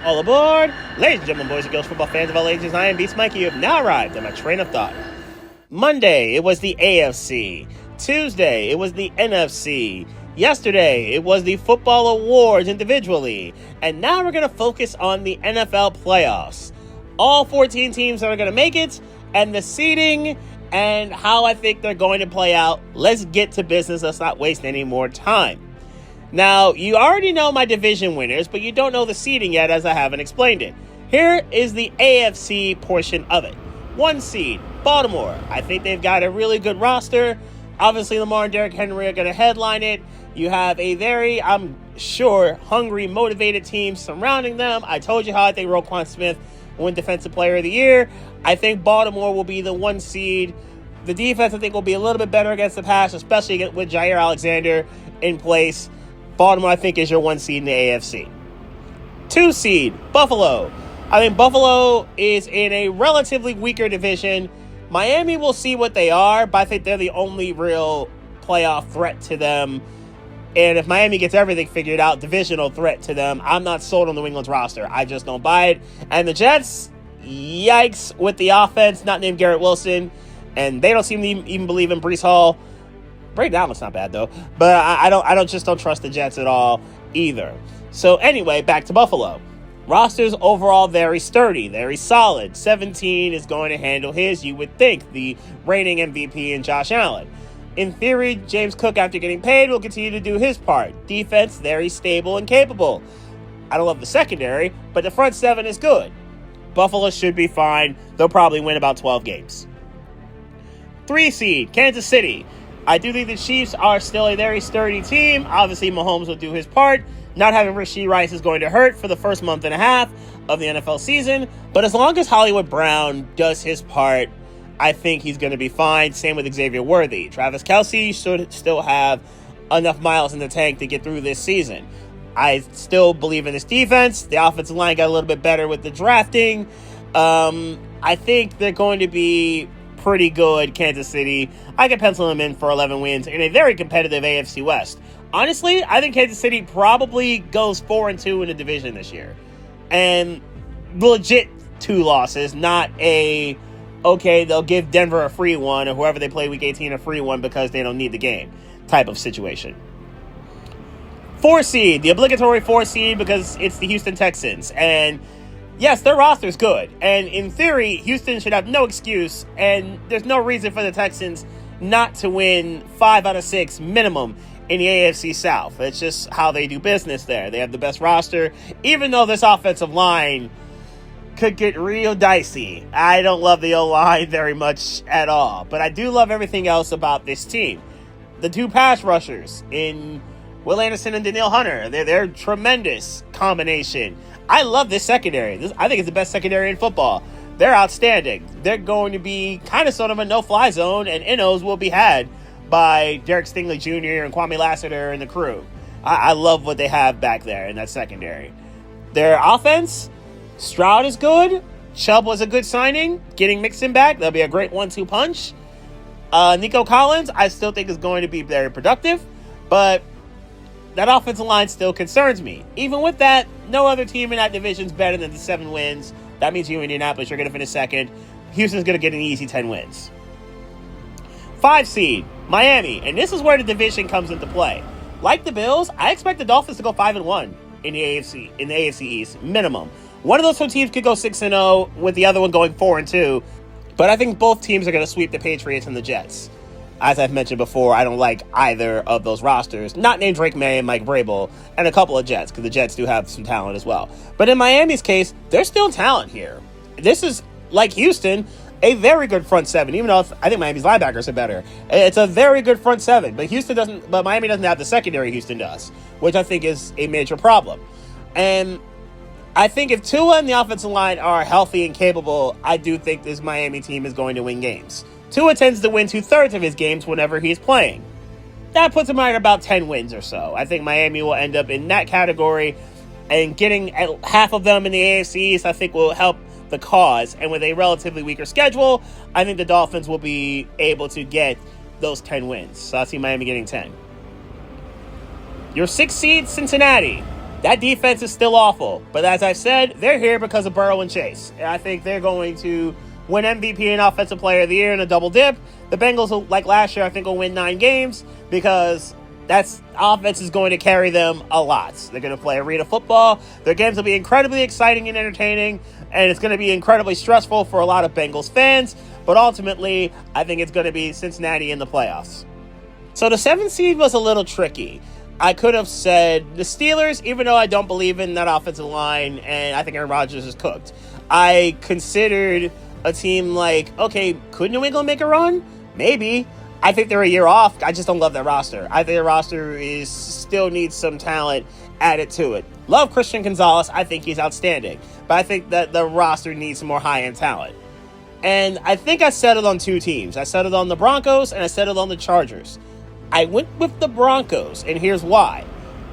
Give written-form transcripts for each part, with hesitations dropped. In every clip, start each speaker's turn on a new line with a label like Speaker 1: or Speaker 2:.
Speaker 1: All aboard! Ladies and gentlemen, boys and girls, football fans of all ages, I am Beats Mikey. You have now arrived at my train of thought. Monday, it was the AFC. Tuesday, it was the NFC. Yesterday, it was the football awards individually. And now we're going to focus on the NFL playoffs. All 14 teams that are going to make it, and the seeding, and how I think they're going to play out. Let's get to business. Let's not waste any more time. Now, you already know my division winners, but you don't know the seeding yet as I haven't explained it. Here is the AFC portion of it. 1 seed, Baltimore. I think they've got a really good roster. Obviously, Lamar and Derrick Henry are going to headline it. You have a very, I'm sure, hungry, motivated team surrounding them. I told you how I think Roquan Smith will win Defensive Player of the Year. I think Baltimore will be the 1 seed. The defense, I think, will be a little bit better against the pass, especially with Jaire Alexander in place. Baltimore, I think, is your 1 seed in the AFC. 2 seed, Buffalo. I think Buffalo is in a relatively weaker division. Miami will see what they are, but I think they're the only real playoff threat to them. And if Miami gets everything figured out, divisional threat to them, I'm not sold on New England's roster. I just don't buy it. And the Jets, yikes with the offense, not named Garrett Wilson. And they don't seem to even believe in Breece Hall. Brandon Allen's not bad though, but I don't trust the Jets at all either. So anyway, back to Buffalo. Rosters overall very sturdy, very solid. 17 is going to handle his, you would think, the reigning MVP in Josh Allen. In theory, James Cook, after getting paid, will continue to do his part. Defense, very stable and capable. I don't love the secondary, but the front 7 is good. Buffalo should be fine. They'll probably win about 12 games. 3 seed, Kansas City. I do think the Chiefs are still a very sturdy team. Obviously, Mahomes will do his part. Not having Rashee Rice is going to hurt for the first month and a half of the NFL season. But as long as Hollywood Brown does his part, I think he's going to be fine. Same with Xavier Worthy. Travis Kelce should still have enough miles in the tank to get through this season. I still believe in this defense. The offensive line got a little bit better with the drafting. I think they're going to be pretty good, Kansas City. I can pencil them in for 11 wins in a very competitive AFC West. Honestly, I think Kansas City probably goes 4-2 in the division this year. And legit 2 losses, not okay, they'll give Denver a free one or whoever they play week 18 a free one because they don't need the game type of situation. 4 seed, the obligatory 4 seed because it's the Houston Texans. And yes, their roster is good, and in theory, Houston should have no excuse, and there's no reason for the Texans not to win 5 out of 6 minimum in the AFC South. It's just how they do business there. They have the best roster, even though this offensive line could get real dicey. I don't love the O-line very much at all, but I do love everything else about this team. The 2 pass rushers in Will Anderson and Danielle Hunter, they're a tremendous combination. I love this secondary. I think it's the best secondary in football. They're outstanding. They're going to be kind of sort of a no-fly zone, and Innos will be had by Derek Stingley Jr. and Kwame Lassiter and the crew. I love what they have back there in that secondary. Their offense, Stroud is good. Chubb was a good signing. Getting Mixon back, that'll be a great 1-2 punch. Nico Collins, I still think is going to be very productive, but that offensive line still concerns me. Even with that, no other team in that division is better than the 7 wins. That means you, Indianapolis, you're going to finish second. Houston's going to get an easy 10 wins. 5 seed, Miami. And this is where the division comes into play. Like the Bills, I expect the Dolphins to go 5-1 in the AFC East, minimum. One of those 2 teams could go 6-0, with the other one going 4-2. But I think both teams are going to sweep the Patriots and the Jets. As I've mentioned before, I don't like either of those rosters. Not named Drake May and Mike Vrabel, and a couple of Jets, because the Jets do have some talent as well. But in Miami's case, there's still talent here. This is, like Houston, a very good front 7, even though I think Miami's linebackers are better. It's a very good front 7, but Miami doesn't have the secondary Houston does, which I think is a major problem. And I think if Tua and the offensive line are healthy and capable, I do think this Miami team is going to win games. Tua tends to win 2/3 of his games whenever he's playing. That puts him at about 10 wins or so. I think Miami will end up in that category, and getting half of them in the AFC East, I think, will help the cause. And with a relatively weaker schedule, I think the Dolphins will be able to get those 10 wins. So I see Miami getting 10. Your 6th seed, Cincinnati. That defense is still awful. But as I said, they're here because of Burrow and Chase. And I think they're going to win MVP and Offensive Player of the Year in a double dip. The Bengals, like last year, I think will win 9 games because that's offense is going to carry them a lot. They're going to play arena football. Their games will be incredibly exciting and entertaining, and it's going to be incredibly stressful for a lot of Bengals fans. But ultimately, I think it's going to be Cincinnati in the playoffs. So the 7th seed was a little tricky. I could have said the Steelers, even though I don't believe in that offensive line, and I think Aaron Rodgers is cooked. I considered a team like, okay, could New England make a run? Maybe. I think they're a year off. I just don't love that roster. I think the roster still needs some talent added to it. Love Christian Gonzalez. I think he's outstanding. But I think that the roster needs some more high-end talent. And I think I settled on 2 teams. I settled on the Broncos and I settled on the Chargers. I went with the Broncos, and here's why.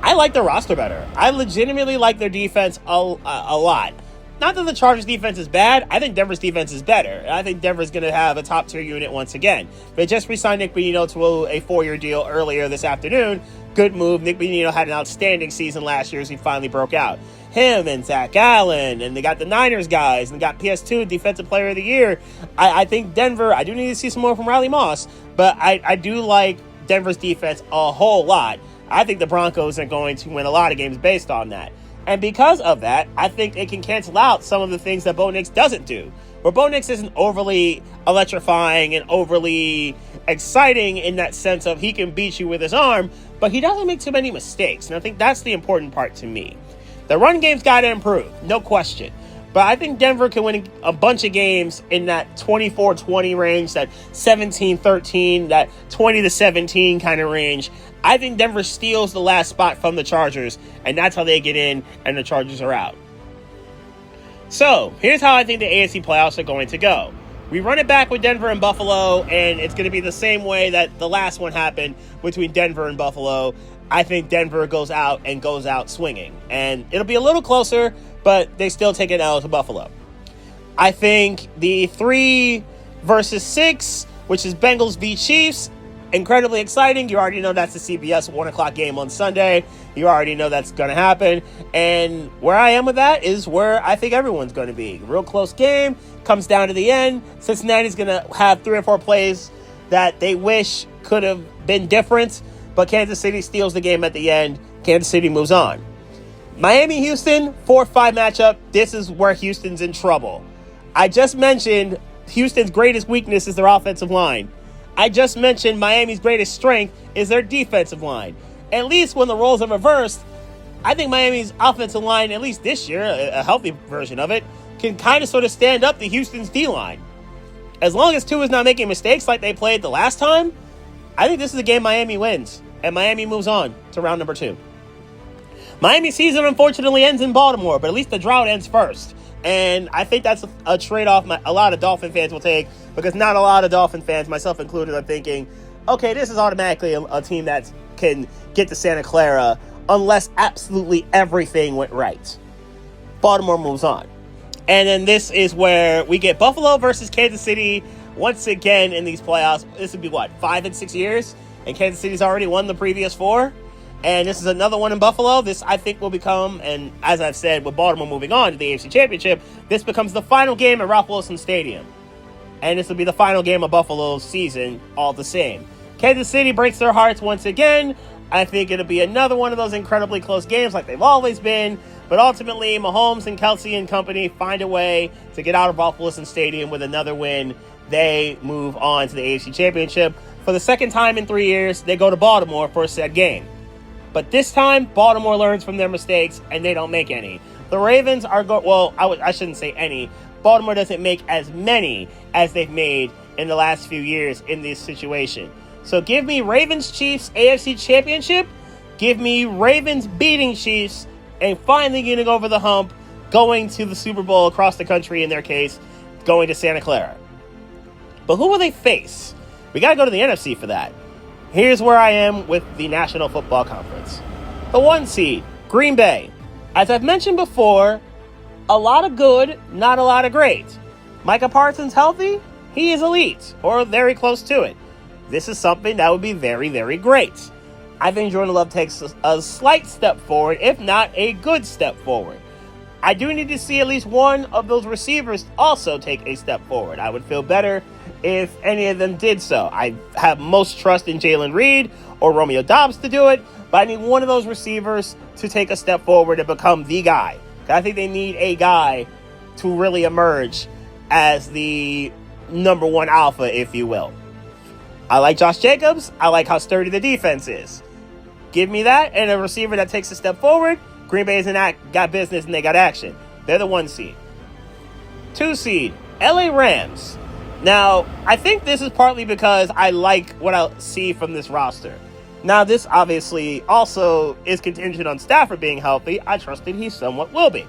Speaker 1: I like their roster better. I legitimately like their defense a lot. Not that the Chargers defense is bad. I think Denver's defense is better. I think Denver's going to have a top-tier unit once again. They just re-signed Nick Bonino to a 4-year deal earlier this afternoon. Good move. Nick Bonino had an outstanding season last year as he finally broke out. Him and Zach Allen, and they got the Niners guys, and they got PS2 Defensive Player of the Year. I think Denver, I do need to see some more from Riley Moss, but I do like Denver's defense a whole lot. I think the Broncos are going to win a lot of games based on that. And because of that, I think it can cancel out some of the things that Bo Nix doesn't do. Where Bo Nix isn't overly electrifying and overly exciting in that sense of he can beat you with his arm, but he doesn't make too many mistakes. And I think that's the important part to me. The run game's got to improve, no question. But I think Denver can win a bunch of games in that 24-20 range, that 17-13, that 20-17 kind of range. I think Denver steals the last spot from the Chargers, and that's how they get in, and the Chargers are out. So, here's how I think the AFC playoffs are going to go. We run it back with Denver and Buffalo, and it's going to be the same way that the last one happened between Denver and Buffalo. I think Denver goes out swinging. And it'll be a little closer, but they still take an L to Buffalo. I think the 3 versus 6, which is Bengals v. Chiefs, incredibly exciting. You already know that's the CBS 1 o'clock game on Sunday. You already know that's going to happen. And where I am with that is where I think everyone's going to be. Real close game. Comes down to the end. Cincinnati's going to have 3 or 4 plays that they wish could have been different. But Kansas City steals the game at the end. Kansas City moves on. Miami-Houston, 4-5 matchup. This is where Houston's in trouble. I just mentioned Houston's greatest weakness is their offensive line. I just mentioned Miami's greatest strength is their defensive line. At least when the roles are reversed, I think Miami's offensive line, at least this year, a healthy version of it, can kind of sort of stand up to Houston's D-line. As long as Tua's not making mistakes like they played the last time, I think this is a game Miami wins, and Miami moves on to round number 2. Miami's season, unfortunately, ends in Baltimore, but at least the drought ends first. And I think that's a trade-off a lot of Dolphin fans will take, because not a lot of Dolphin fans, myself included, are thinking, okay, this is automatically a team that can get to Santa Clara unless absolutely everything went right. Baltimore moves on. And then this is where we get Buffalo versus Kansas City once again in these playoffs. This would be, 5 and 6 years? And Kansas City's already won the previous 4. And this is another one in Buffalo. This, I think, will become, and as I've said, with Baltimore moving on to the AFC Championship, this becomes the final game at Ralph Wilson Stadium. And this will be the final game of Buffalo's season, all the same. Kansas City breaks their hearts once again. I think it'll be another one of those incredibly close games like they've always been. But ultimately, Mahomes and Kelsey and company find a way to get out of Ralph Wilson Stadium with another win. They move on to the AFC Championship. For the second time in 3 years, they go to Baltimore for a said game. But this time, Baltimore learns from their mistakes, and they don't make any. The Ravens are I shouldn't say any. Baltimore doesn't make as many as they've made in the last few years in this situation. So give me Ravens-Chiefs AFC Championship. Give me Ravens beating Chiefs and finally getting over the hump, going to the Super Bowl across the country in their case, going to Santa Clara. But who will they face? We got to go to the NFC for that. Here's where I am with the National Football Conference. The 1 seed, Green Bay. As I've mentioned before, a lot of good, not a lot of great. Micah Parsons healthy? He is elite, or very close to it. This is something that would be very, very great. I think Jordan Love takes a slight step forward, if not a good step forward. I do need to see at least one of those receivers also take a step forward. I would feel better if any of them did so. I have most trust in Jalen Reed or Romeo Doubs to do it, but I need one of those receivers to take a step forward and become the guy. I think they need a guy to really emerge as the number one alpha, if you will. I like Josh Jacobs. I like how sturdy the defense is. Give me that and a receiver that takes a step forward. Green Bay's got business and they got action. They're the 1 seed. 2 seed, LA Rams. Now, I think this is partly because I like what I see from this roster. Now, this obviously also is contingent on Stafford being healthy. I trust that he somewhat will be.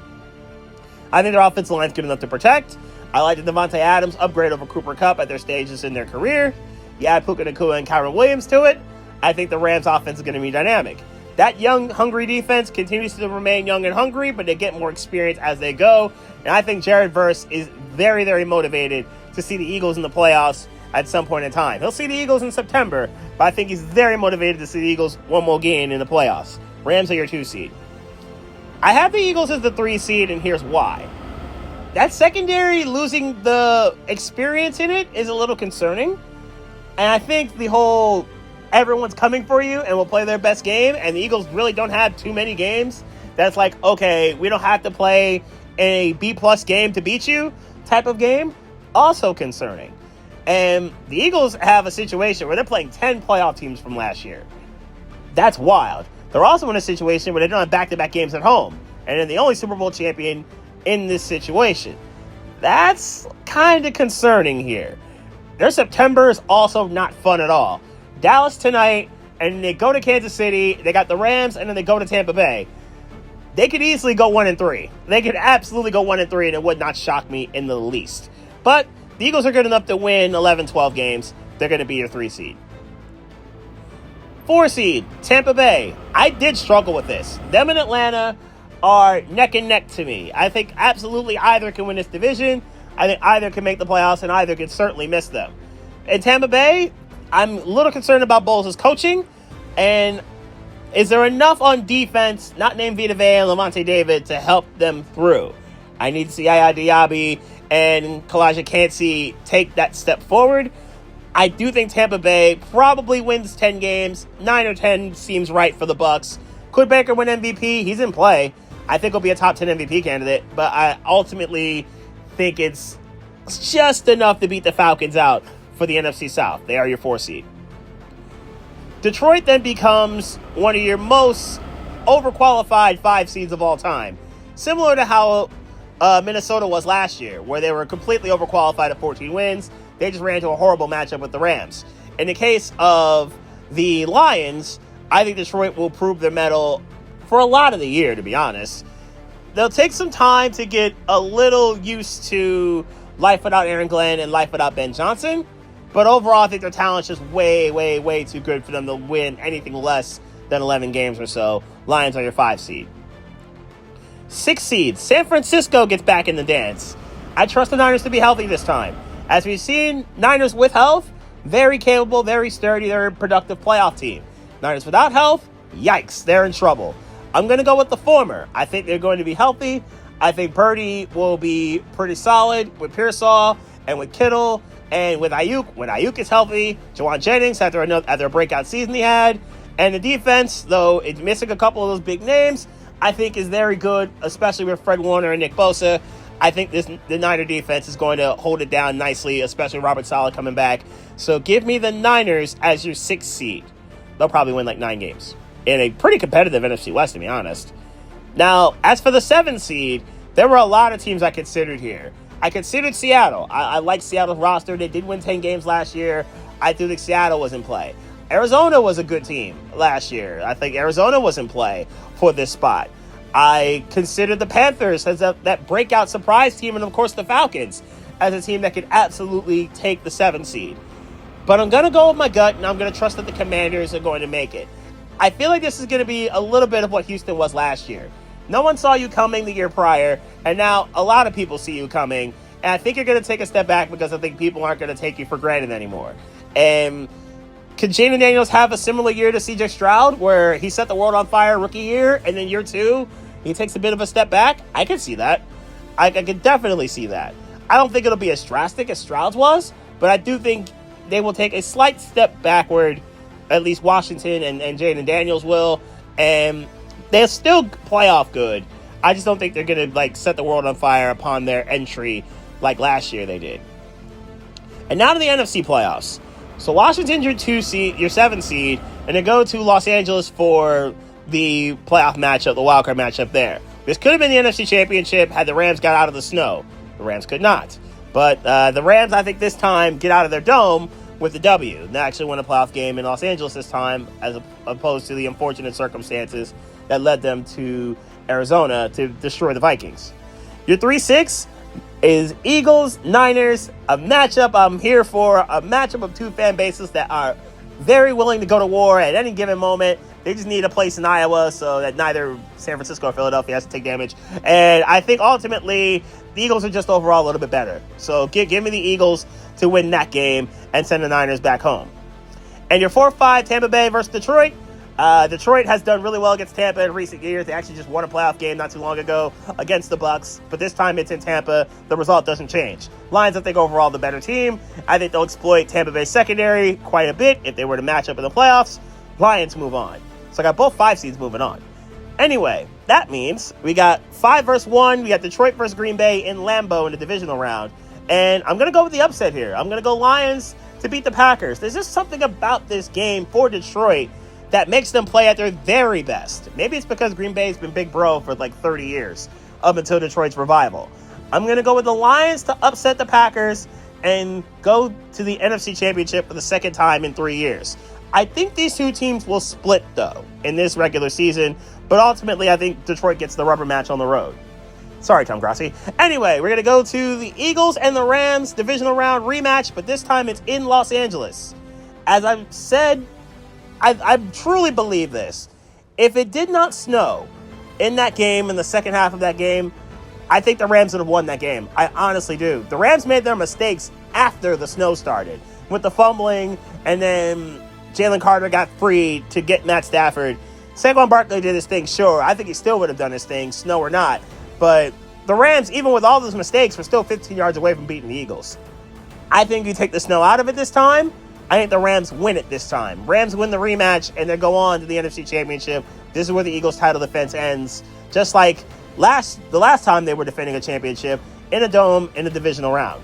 Speaker 1: I think their offensive line's good enough to protect. I like the Devontae Adams upgrade over Cooper Kupp at their stages in their career. You add Puka Nacua and Kyren Williams to it. I think the Rams offense is going to be dynamic. That young, hungry defense continues to remain young and hungry, but they get more experience as they go. And I think Jared Verse is very, very motivated to see the Eagles in the playoffs at some point in time. He'll see the Eagles in September, but I think he's very motivated to see the Eagles one more game in the playoffs. Rams are your 2 seed. I have the Eagles as the 3 seed, and here's why. That secondary losing the experience in it is a little concerning. And I think the whole everyone's coming for you and will play their best game, and the Eagles really don't have too many games that's like, okay, we don't have to play a B-plus game to beat you type of game, also concerning. And the Eagles have a situation where they're playing 10 playoff teams from last year. That's wild. They're also in a situation where they don't have back-to-back games at home, and they're the only Super Bowl champion in this situation. That's kind of concerning here. Their September is also not fun at all. Dallas tonight, and they go to Kansas City. They got the Rams, and then they go to Tampa Bay. They could easily go 1-3. They could absolutely go 1-3, and it would not shock me in the least. But the Eagles are good enough to win 11, 12 games. They're going to be your 3 seed. 4 seed, Tampa Bay. I did struggle with this. Them and Atlanta are neck and neck to me. I think absolutely either can win this division. I think either can make the playoffs, and either can certainly miss them. In Tampa Bay, I'm a little concerned about Bowles' coaching, and is there enough on defense, not named Vita Vea and Lavonte David, to help them through? I need to see Yaya Diaby and Kalijah Kancey take that step forward. I do think Tampa Bay probably wins 10 games. 9 or 10 seems right for the Bucs. Could Baker win MVP? He's in play. I think he'll be a top 10 MVP candidate, but I ultimately think it's just enough to beat the Falcons out for the NFC South. They are your 4 seed. Detroit then becomes one of your most overqualified 5 seeds of all time. Similar to how Minnesota was last year, where they were completely overqualified at 14 wins. They just ran into a horrible matchup with the Rams. In the case of the Lions, I think Detroit will prove their mettle for a lot of the year, to be honest. They'll take some time to get a little used to life without Aaron Glenn and life without Ben Johnson. But overall, I think their talent's just way, way, way too good for them to win anything less than 11 games or so. Lions are your 5 seed. 6 seed, San Francisco gets back in the dance. I trust the Niners to be healthy this time. As we've seen, Niners with health, very capable, very sturdy, they're a productive playoff team. Niners without health, yikes, they're in trouble. I'm going to go with the former. I think they're going to be healthy. I think Purdy will be pretty solid with Pearsall and with Kittle and with Ayuk. When Ayuk is healthy, Jawan Jennings after a breakout season he had. And the defense, though it's missing a couple of those big names, I think is very good, especially with Fred Warner and Nick Bosa. I think the Niner defense is going to hold it down nicely, especially Robert Saleh coming back. So give me the Niners as your 6th seed. They'll probably win like 9 games in a pretty competitive NFC West, to be honest. Now, as for the 7th seed, there were a lot of teams I considered here. I considered Seattle. I like Seattle's roster. They did win 10 games last year. I do think Seattle was in play. Arizona was a good team last year. I think Arizona was in play for this spot. I considered the Panthers as that breakout surprise team, and of course the Falcons as a team that could absolutely take the 7th seed. But I'm going to go with my gut, and I'm going to trust that the Commanders are going to make it. I feel like this is going to be a little bit of what Houston was last year. No one saw you coming the year prior, and now a lot of people see you coming. And I think you're going to take a step back because I think people aren't going to take you for granted anymore. And Could Jaden Daniels have a similar year to CJ Stroud where he set the world on fire rookie year and then year 2 he takes a bit of a step back? I could see that. I could definitely see that. I don't think it'll be as drastic as Stroud's was, but I do think they will take a slight step backward, at least Washington and Jaden Daniels will, and they're still playoff good. I just don't think they're going to set the world on fire upon their entry like last year they did. And now to the NFC playoffs. So Washington's your 7 seed, and they go to Los Angeles for the playoff matchup, the wildcard matchup there. This could have been the NFC Championship had the Rams got out of the snow. The Rams could not. But the Rams, I think this time, get out of their dome with the W. They actually win a playoff game in Los Angeles this time, as opposed to the unfortunate circumstances that led them to Arizona to destroy the Vikings. Your 3-6 is Eagles, Niners, a matchup I'm here for, a matchup of two fan bases that are very willing to go to war at any given moment. They just need a place in Iowa so that neither San Francisco or Philadelphia has to take damage. And I think ultimately the Eagles are just overall a little bit better. So give me the Eagles to win that game and send the Niners back home. And your 4-5 Tampa Bay versus Detroit. Detroit has done really well against Tampa in recent years. They actually just won a playoff game not too long ago against the Bucs, but this time it's in Tampa. The result doesn't change. Lions, I think, overall the better team. I think they'll exploit Tampa Bay's secondary quite a bit if they were to match up in the playoffs. Lions move on. So I got both 5 seeds moving on. Anyway, that means we got 5 versus 1. We got Detroit versus Green Bay in Lambeau in the divisional round. And I'm going to go with the upset here. I'm going to go Lions to beat the Packers. There's just something about this game for Detroit that makes them play at their very best. Maybe it's because Green Bay's been big bro for 30 years, up until Detroit's revival. I'm going to go with the Lions to upset the Packers and go to the NFC Championship for the second time in 3 years. I think these two teams will split, though, in this regular season, but ultimately I think Detroit gets the rubber match on the road. Sorry, Tom Grassi. Anyway, we're going to go to the Eagles and the Rams divisional round rematch, but this time it's in Los Angeles. As I've said, I truly believe this. If it did not snow in that game, in the second half of that game, I think the Rams would have won that game. I honestly do. The Rams made their mistakes after the snow started, with the fumbling, and then Jalen Carter got free to get Matt Stafford. Saquon Barkley did his thing, sure. I think he still would have done his thing, snow or not. But the Rams, even with all those mistakes, were still 15 yards away from beating the Eagles. I think you take the snow out of it this time. I think the Rams win it this time. Rams win the rematch, and they go on to the NFC Championship. This is where the Eagles' title defense ends, just like the last time they were defending a championship in a dome in the divisional round.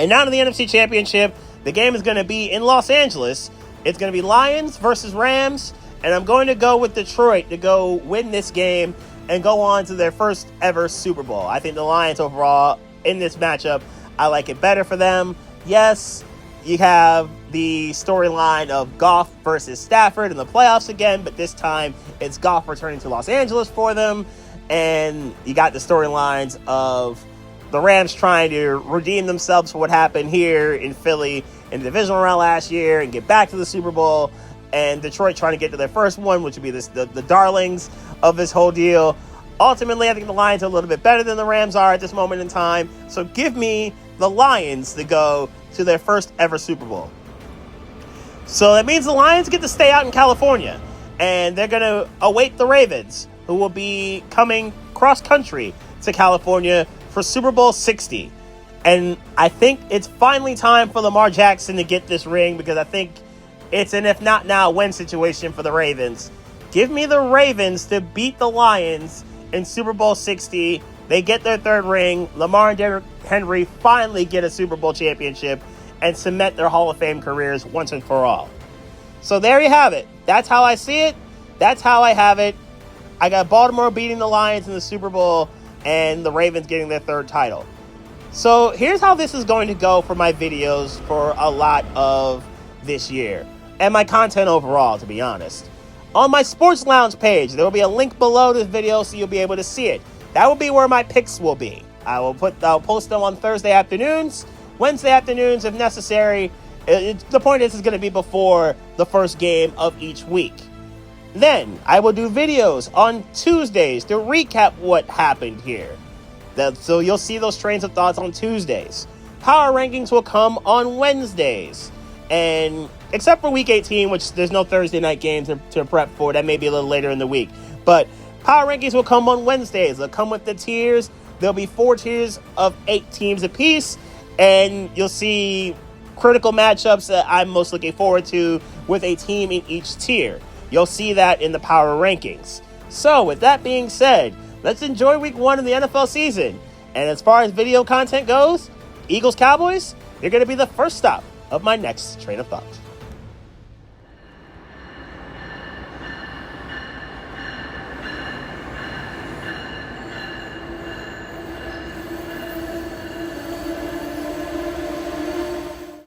Speaker 1: And now to the NFC Championship. The game is going to be in Los Angeles. It's going to be Lions versus Rams, and I'm going to go with Detroit to go win this game and go on to their first ever Super Bowl. I think the Lions overall in this matchup, I like it better for them. Yes, you have the storyline of Goff versus Stafford in the playoffs again, but this time it's Goff returning to Los Angeles for them. And you got the storylines of the Rams trying to redeem themselves for what happened here in Philly in the divisional round last year and get back to the Super Bowl. And Detroit trying to get to their first one, which would be the darlings of this whole deal. Ultimately, I think the Lions are a little bit better than the Rams are at this moment in time. So give me the Lions to go to their first ever Super Bowl. So that means the Lions get to stay out in California, and they're going to await the Ravens, who will be coming cross-country to California for Super Bowl 60. And I think it's finally time for Lamar Jackson to get this ring, because I think it's an if not now, when situation for the Ravens. Give me the Ravens to beat the Lions in Super Bowl 60. They get their third ring. Lamar and Derrick Henry finally get a Super Bowl championship and cement their Hall of Fame careers once and for all. So there you have it. That's how I see it. That's how I have it. I got Baltimore beating the Lions in the Super Bowl and the Ravens getting their third title. So here's how this is going to go for my videos for a lot of this year, and my content overall, to be honest. On my Sports Lounge page, there will be a link below this video so you'll be able to see it. That will be where my picks will be. I'll post them on Thursday afternoons, Wednesday afternoons if necessary. The point is, it's going to be before the first game of each week. Then I will do videos on Tuesdays to recap what happened here. So you'll see those trains of thoughts on Tuesdays. Power rankings will come on Wednesdays. And except for week 18, which there's no Thursday night games to prep for, that may be a little later in the week. But power rankings will come on Wednesdays. They'll come with the tiers. There'll be 4 tiers of 8 teams apiece. And you'll see critical matchups that I'm most looking forward to with a team in each tier. You'll see that in the power rankings. So with that being said, let's enjoy week 1 of the NFL season. And as far as video content goes, Eagles-Cowboys, they're going to be the first stop of my next train of thought.